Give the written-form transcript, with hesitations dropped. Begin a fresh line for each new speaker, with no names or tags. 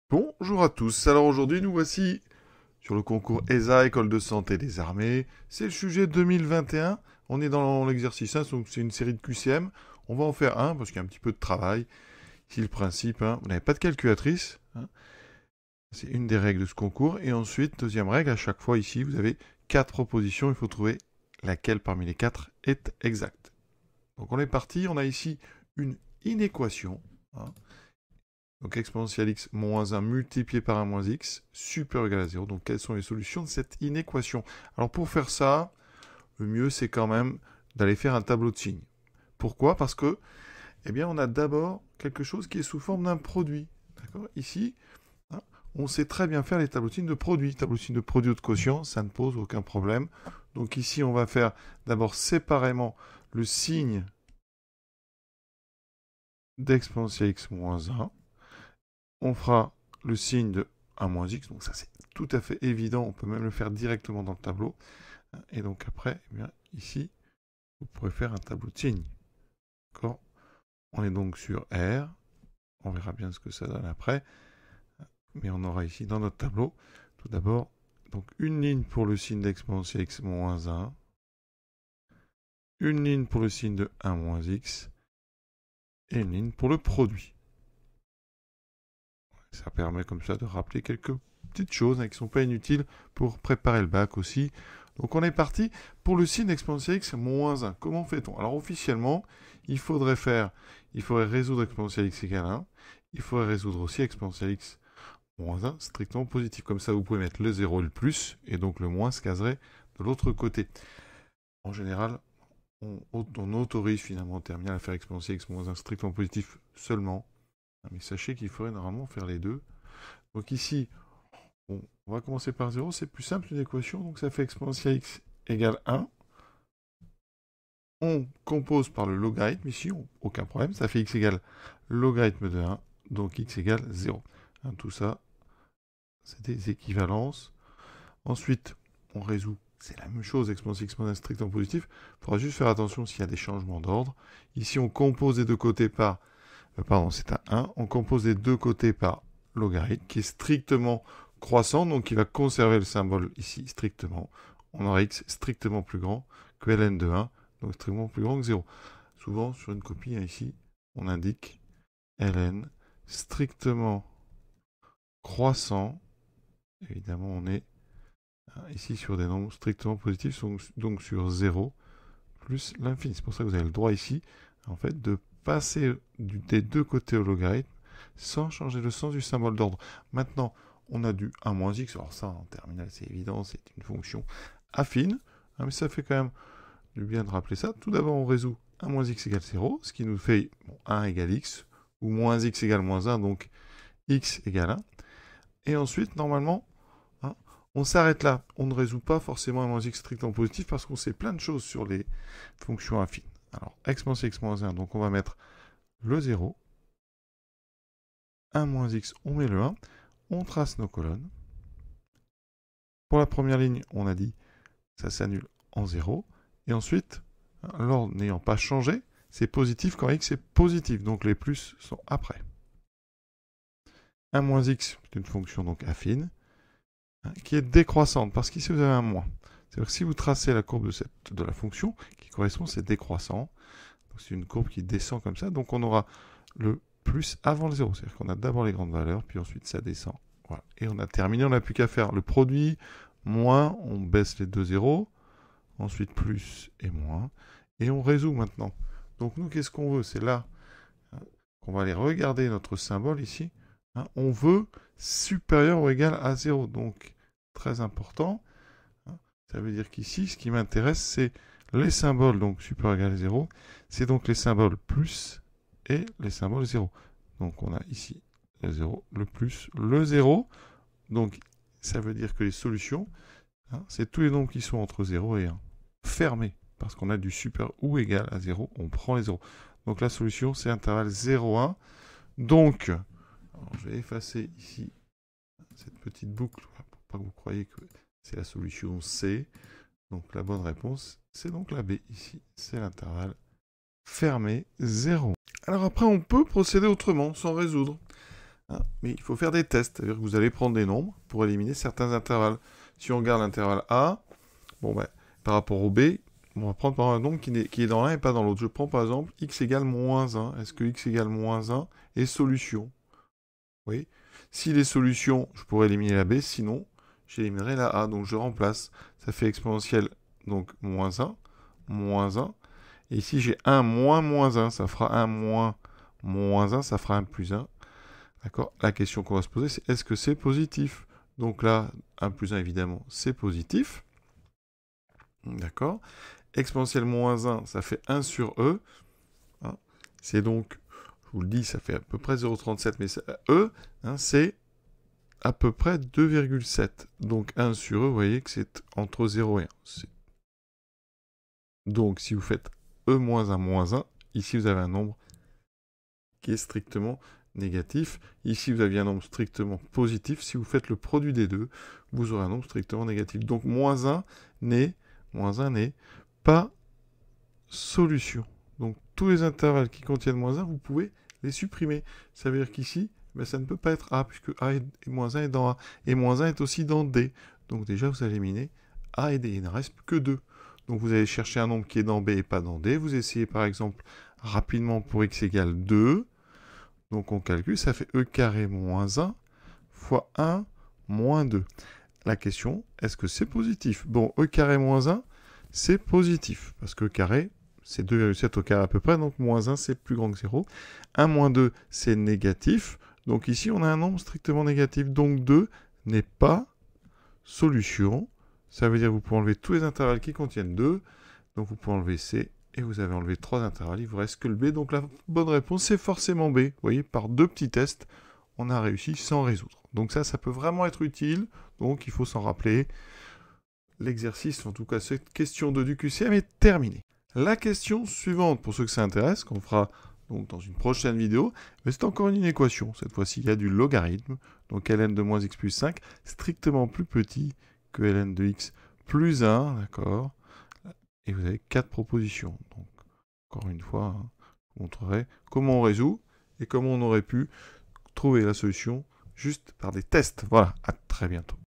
Bonjour à tous. Alors aujourd'hui, nous voici sur le concours ESA, École de santé des armées. C'est le sujet 2021. On est dans l'exercice 1, donc c'est une série de QCM. On va en faire un parce qu'il y a un petit peu de travail. Ici, le principe, vous n'avez pas de calculatrice. C'est une des règles de ce concours. Et ensuite, deuxième règle, à chaque fois ici, vous avez 4 propositions. Il faut trouver laquelle parmi les 4 est exacte. Donc on est parti. On a ici une inéquation. Donc exponentielle x moins 1 multiplié par 1 moins x supérieur ou égal à 0. Donc quelles sont les solutions de cette inéquation? Alors pour faire ça, le mieux c'est quand même d'aller faire un tableau de signes. Pourquoi? Parce que, eh bien, on a d'abord quelque chose qui est sous forme d'un produit. D'accord? Ici, on sait très bien faire les tableaux de signes de produits. Tableau de signes de produit ou de quotient, ça ne pose aucun problème. Donc ici, on va faire d'abord séparément le signe d'exponentielle x moins 1. On fera le signe de 1 moins x, donc ça c'est tout à fait évident, on peut même le faire directement dans le tableau. Et donc après, eh bien, ici, vous pourrez faire un tableau de signes. D'accord? On est donc sur R, on verra bien ce que ça donne après, mais on aura ici dans notre tableau, tout d'abord, donc une ligne pour le signe d'exponentielle x moins 1, une ligne pour le signe de 1 moins x, et une ligne pour le produit. Ça permet comme ça de rappeler quelques petites choses qui ne sont pas inutiles pour préparer le bac aussi. Donc on est parti pour le signe exponentielle x moins 1. Comment fait-on? Alors officiellement, il faudrait résoudre exponentielle x égale 1. Il faudrait résoudre aussi exponentielle x moins 1 strictement positif. Comme ça, vous pouvez mettre le 0 et le plus, et donc le moins se caserait de l'autre côté. En général, on autorise finalement en terminale à faire exponentielle x moins 1 strictement positif seulement. Mais sachez qu'il faudrait normalement faire les deux. Donc ici, on va commencer par 0, c'est plus simple une équation, donc ça fait exponentielle x égale 1. On compose par le logarithme, ici, aucun problème, ça fait x égale logarithme de 1, donc x égale 0. Tout ça, c'est des équivalences. Ensuite, on résout, c'est la même chose, exponentielle x moins 1 strictement positif. Il faudra juste faire attention s'il y a des changements d'ordre. Ici, on compose des deux côtés par... pardon, c'est un 1. On compose des deux côtés par logarithme, qui est strictement croissant, donc il va conserver le symbole ici strictement. On aura x strictement plus grand que ln de 1, donc strictement plus grand que 0. Souvent, sur une copie, ici, on indique ln strictement croissant. Évidemment, on est ici sur des nombres strictement positifs, donc sur 0 plus l'infini. C'est pour ça que vous avez le droit ici, en fait, de passer des deux côtés au logarithme sans changer le sens du symbole d'ordre. Maintenant, on a du 1 moins x. Alors ça, en terminale, c'est évident, c'est une fonction affine. Mais ça fait quand même du bien de rappeler ça. Tout d'abord, on résout 1 moins x égale 0, ce qui nous fait 1 égale x, ou moins x égale moins 1, donc x égale 1. Et ensuite, normalement, on s'arrête là. On ne résout pas forcément un moins x strictement positif parce qu'on sait plein de choses sur les fonctions affines. Alors, exponentielle x moins 1, donc on va mettre le 0. 1 moins x, on met le 1. On trace nos colonnes. Pour la première ligne, on a dit ça s'annule en 0. Et ensuite, l'ordre n'ayant pas changé, c'est positif quand x est positif. Donc les plus sont après. 1 moins x, c'est une fonction donc affine, qui est décroissante, parce qu'ici vous avez un moins. C'est-à-dire que si vous tracez la courbe de la fonction, qui correspond, c'est décroissant. C'est une courbe qui descend comme ça, donc on aura le plus avant le 0. C'est-à-dire qu'on a d'abord les grandes valeurs, puis ensuite ça descend. Voilà. Et on a terminé, on n'a plus qu'à faire le produit, moins, on baisse les deux zéros, ensuite plus et moins, et on résout maintenant. Donc nous, qu'est-ce qu'on veut? C'est là qu'on va aller regarder notre symbole ici. On veut supérieur ou égal à 0, donc très important. Ça veut dire qu'ici, ce qui m'intéresse, c'est les symboles, donc supérieur ou égal à 0. C'est donc les symboles plus et les symboles 0. Donc on a ici le 0, le plus, le 0. Donc ça veut dire que les solutions, c'est tous les nombres qui sont entre 0 et 1. Fermés, parce qu'on a du supérieur ou égal à 0, on prend les 0. Donc la solution, c'est intervalle 0, 1. Donc, alors, je vais effacer ici cette petite boucle, pour pas que vous croyiez que c'est la solution C. Donc la bonne réponse, c'est donc la B ici, c'est l'intervalle fermé 0. Alors après, on peut procéder autrement, sans résoudre. Hein, mais il faut faire des tests, c'est-à-dire que vous allez prendre des nombres pour éliminer certains intervalles. Si on regarde l'intervalle A, bon ben, par rapport au B, on va prendre par exemple un nombre qui est dans l'un et pas dans l'autre. Je prends par exemple x égale moins 1. Est-ce que x égale moins 1 est solution? Oui. S'il est solution, je pourrais éliminer la B, sinon j'éliminerai la A. Donc je remplace. Ça fait exponentielle, donc moins 1, moins 1. Et ici j'ai 1 moins moins 1, ça fera 1 moins moins 1, ça fera 1 plus 1. D'accord? La question qu'on va se poser, c'est est-ce que c'est positif? Donc là, 1 plus 1, évidemment, c'est positif. D'accord? Exponentielle moins 1, ça fait 1 sur E. Hein, c'est donc, je vous le dis, ça fait à peu près 0,37, mais E, hein, c'est à peu près 2,7. Donc 1 sur E, vous voyez que c'est entre 0 et 1. Donc si vous faites E moins 1, ici vous avez un nombre qui est strictement négatif. Ici, vous aviez un nombre strictement positif. Si vous faites le produit des deux, vous aurez un nombre strictement négatif. Donc, moins 1 n'est pas solution. Donc, tous les intervalles qui contiennent moins 1, vous pouvez les supprimer. Ça veut dire qu'ici, ben, ça ne peut pas être A, puisque A et moins 1 est dans A. Et moins 1 est aussi dans D. Donc, déjà, vous allez éliminer A et D. Il ne reste que 2. Donc, vous allez chercher un nombre qui est dans B et pas dans D. Vous essayez, par exemple, rapidement pour x égale 2. Donc on calcule, ça fait e carré moins 1 fois 1 moins 2. La question, est-ce que c'est positif? Bon, e carré moins 1, c'est positif, parce que e carré, c'est 2,7 au carré à peu près, donc moins 1, c'est plus grand que 0. 1 moins 2, c'est négatif. Donc ici, on a un nombre strictement négatif, donc 2 n'est pas solution. Ça veut dire que vous pouvez enlever tous les intervalles qui contiennent 2. Donc vous pouvez enlever C, et vous avez enlevé 3 intervalles, il vous reste que le B. Donc la bonne réponse, c'est forcément B. Vous voyez, par 2 petits tests, on a réussi sans résoudre. Donc ça peut vraiment être utile. Donc il faut s'en rappeler. L'exercice, en tout cas cette question de du QCM est terminée. La question suivante, pour ceux que ça intéresse, qu'on fera donc dans une prochaine vidéo, mais c'est encore une équation. Cette fois-ci, il y a du logarithme. Donc ln de moins x plus 5, strictement plus petit que ln de x plus 1, d'accord? Et vous avez 4 propositions. Donc, encore une fois, hein, je vous montrerai comment on résout et comment on aurait pu trouver la solution juste par des tests. Voilà, à très bientôt.